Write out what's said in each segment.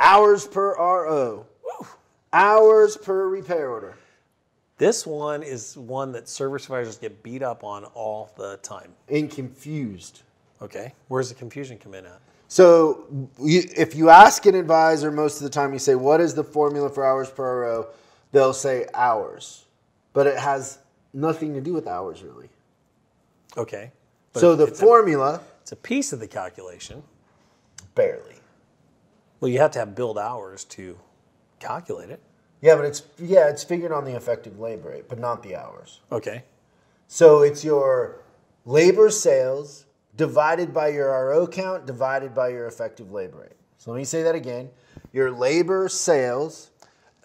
Hours per RO. Woo. Hours per repair order. This one is one that service advisors get beat up on all the time. And confused. Okay. Where's the confusion come in at? So if you ask an advisor, most of the time you say, what is the formula for hours per RO? They'll say hours. But it has nothing to do with hours, really. Okay. But So the formula... It's a piece of the calculation. Barely. Well, you have to have billed hours to calculate it. Yeah, but it's figured on the effective labor rate, but not the hours. Okay. So it's your labor sales divided by your RO count divided by your effective labor rate. So let me say that again. Your labor sales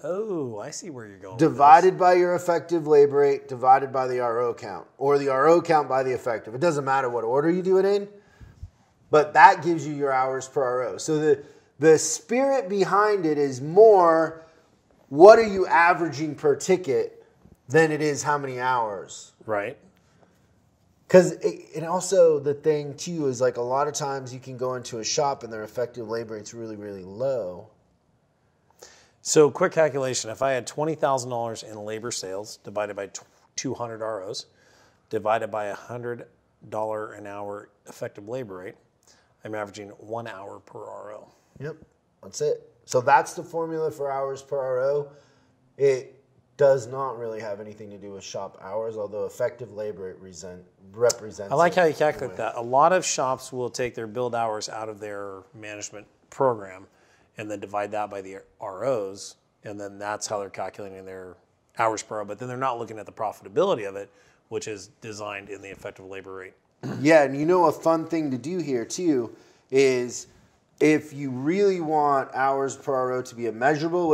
Oh, I see where you're going. divided by your effective labor rate divided by the RO count, or the RO count by the effective. It doesn't matter what order you do it in, but that gives you your hours per RO. So the spirit behind it is more what are you averaging per ticket than it is how many hours. Right. Because, and also the thing too is like a lot of times you can go into a shop and their effective labor rate's really, really low. So quick calculation, if I had $20,000 in labor sales divided by 200 ROs, divided by $100 an hour effective labor rate, I'm averaging 1 hour per RO. Yep, that's it. So that's the formula for hours per RO. It does not really have anything to do with shop hours, although effective labor represents. I like how you calculate that. A lot of shops will take their billed hours out of their management program and then divide that by the ROs, and then that's how they're calculating their hours per hour. But then they're not looking at the profitability of it, which is designed in the effective labor rate. Yeah, and you know a fun thing to do here too is if you really want hours per RO to be a measurable,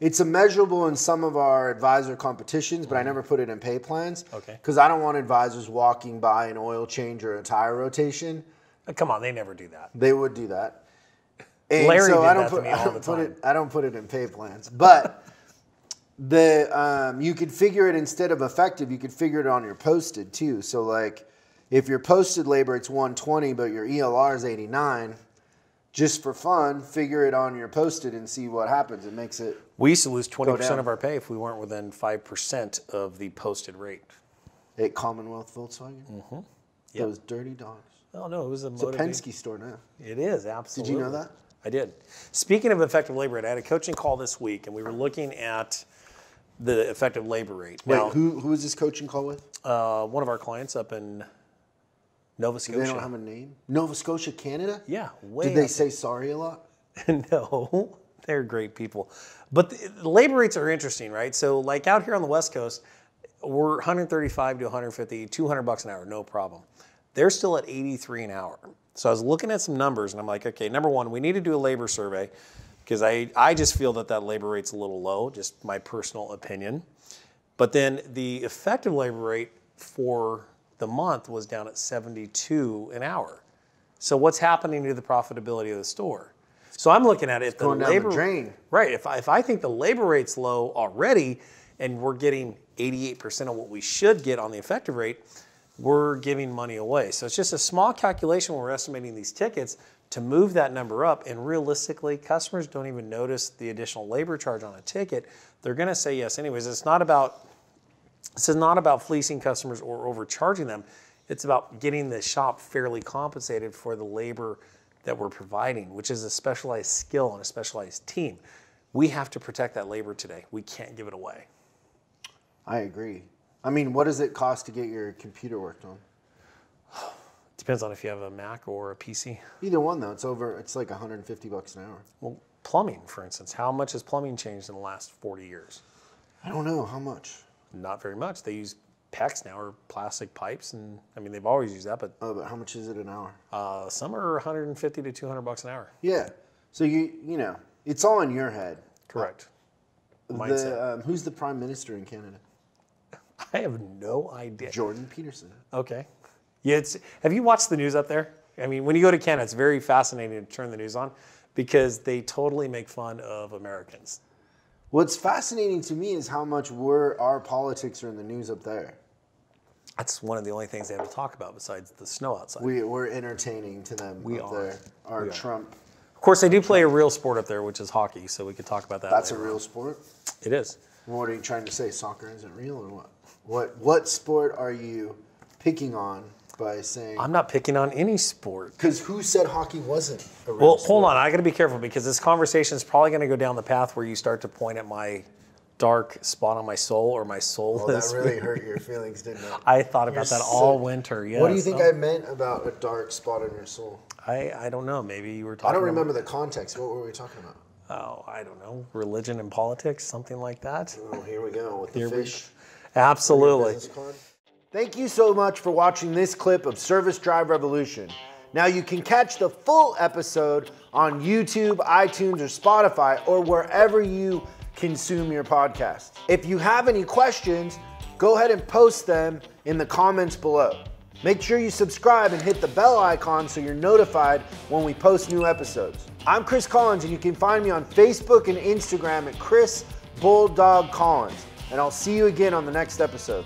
it's a measurable in some of our advisor competitions, but I never put it in pay plans. Okay. Because I don't want advisors walking by an oil change or a tire rotation. Come on, they never do that. They would do that. And Larry so did I that to me all the time. I don't put it in pay plans, but you could figure it instead of effective. You could figure it on your posted too. So like, if your posted labor it's 120, but your ELR is 89, just for fun, figure it on your posted and see what happens. It makes it. We used to lose 20% down. of our pay if we weren't within 5% of the posted rate. At Commonwealth Volkswagen. Mm-hmm. Yep. Those dirty dogs. Oh no, it was a It's a Penske store now. It is, absolutely. Did you know that? I did. Speaking of effective labor rate, I had a coaching call this week, and we were looking at the effective labor rate. Wait, Now, who is this coaching call with? one of our clients up in Nova Scotia. They don't have a name? Nova Scotia, Canada? Yeah, way Did they up. say sorry a lot? No, they're great people. But the labor rates are interesting, right? So like out here on the West Coast, we're 135 to 150, $200 an hour, no problem. They're still at 83 an hour. So I was looking at some numbers and I'm like, okay, number one, we need to do a labor survey because I just feel that labor rate's a little low, just my personal opinion. But then the effective labor rate for the month was down at 72 an hour. So what's happening to the profitability of the store? So I'm looking at it. Going down the drain. Right. If I think the labor rate's low already and we're getting 88% of what we should get on the effective rate, we're giving money away. So it's just a small calculation when we're estimating these tickets to move that number up. And realistically, customers don't even notice the additional labor charge on a ticket. They're going to say yes anyways. This is not about fleecing customers or overcharging them. It's about getting the shop fairly compensated for the labor that we're providing, which is a specialized skill and a specialized team. We have to protect that labor today. We can't give it away. I agree. I mean, what does it cost to get your computer worked on? Depends on if you have a Mac or a PC. Either one though, it's like $150 an hour. Well, plumbing, for instance. How much has plumbing changed in the last 40 years? I don't know, how much? Not very much. They use PEX now, or plastic pipes, and I mean they've always used that, but But how much is it an hour? some are 150 to 200 bucks an hour. Yeah. So you know, it's all in your head. Correct. Mindset. Who's the prime minister in Canada? I have no idea. Jordan Peterson. Okay. Yeah, have you watched the news up there? I mean, when you go to Canada, it's very fascinating to turn the news on because they totally make fun of Americans. What's fascinating to me is how much our politics are in the news up there. That's one of the only things they have to talk about besides the snow outside. We're entertaining to them We up are. there. Our We are. Trump. course, they do play a real sport up there, which is hockey, so we could talk about that That's later a real on. sport? It is. What are you trying to say? Soccer isn't real or what? What sport are you picking on by saying? I'm not picking on any sport. Because who said hockey wasn't a real Well, sport? hold on. I got to be careful because this conversation is probably going to go down the path where you start to point at my dark spot on my soul, or my soul Oh, that is. really hurt your feelings, didn't it? I thought about that all winter. Yes. What do you think I meant about a dark spot on your soul? I don't know. Maybe you were talking. I don't remember the context. What were we talking about? Oh, I don't know. Religion and politics, something like that. Oh, here we go with the fish. Absolutely. Business card. Thank you so much for watching this clip of Service Drive Revolution. Now you can catch the full episode on YouTube, iTunes, or Spotify, or wherever you consume your podcast. If you have any questions, go ahead and post them in the comments below. Make sure you subscribe and hit the bell icon so you're notified when we post new episodes. I'm Chris Collins, and you can find me on Facebook and Instagram at Chris Bulldog Collins. And I'll see you again on the next episode.